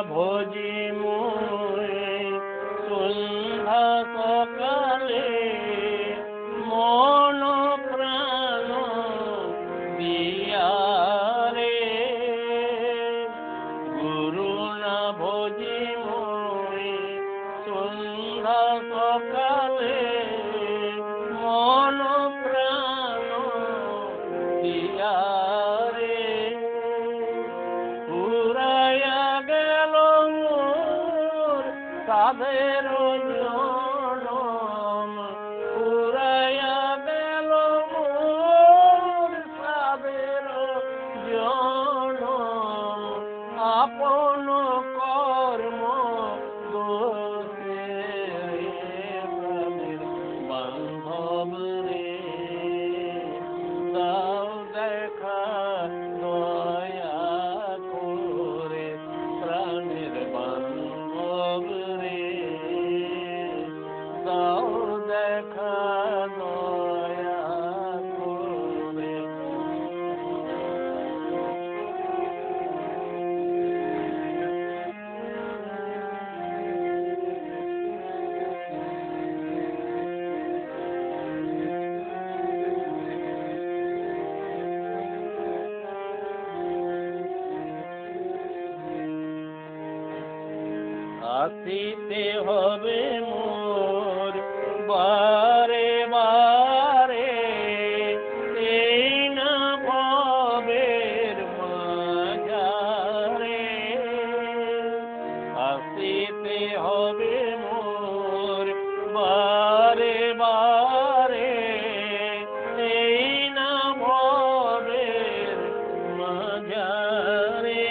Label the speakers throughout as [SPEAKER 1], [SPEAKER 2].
[SPEAKER 1] ভোজি মুই সন্ধ্যা সকালে মন প্রাণ দিয়া রে গুরু না ভোজি মুই সন্ধ্যা সকালে মন প্রাণ দিয়া রে পুরাইয়া গেল মোর সাধের জনম পুরাইয়া গেল মোর সাধের জনম আপন কর্ম দোষে প্রাণের বান্ধব রে দাও দেখা দয়া করে প্রাণের বান্ধব রে দাও দেখা দয়া করে আসিতে হবে মোর বারে বারে এই না ভবের মাঝারে আসিতে হবে মোর বারে বারে এই না ভবের মাঝারে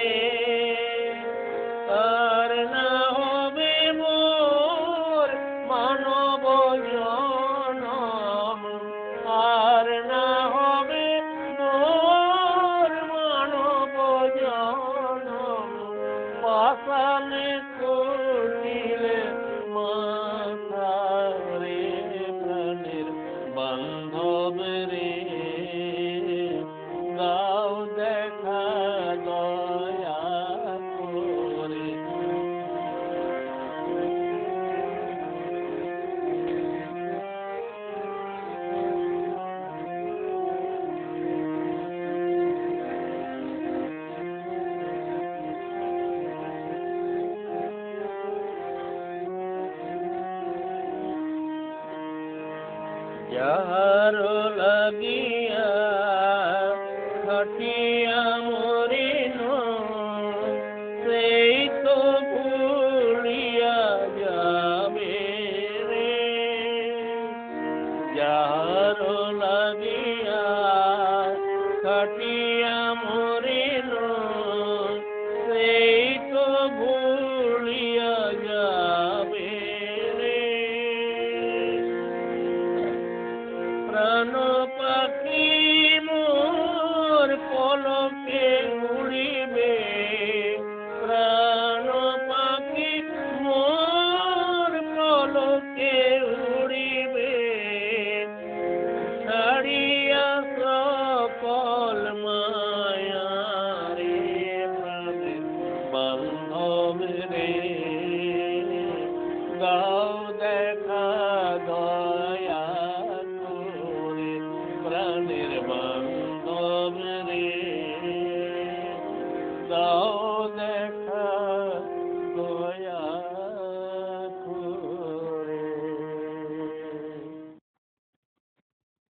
[SPEAKER 1] আর না হবে মোর মানব জনম আর না হবে মোর মানব জনম পাশানে কুটিলে মাথা রে প্রাণের বান্ধব রে দাও দেখা দয়া করে যাহার লাগিয়া খাটিয়া মরিন সেই তো ভুলিয়া যাবে রে যাহার লাগিয়া খাটিয়া মরিন সেই তো ভুলিয়া যাবে রে প্রাণ পাখি মোর পলকে উড়িবে প্রাণ পাখি মোর পলকে উড়িবে ছাড়িয়া সকল মায়া রে প্রাণের বান্ধব রে দাও দেখা দয়া করে প্রাণের বান্ধব রে দাও দেখা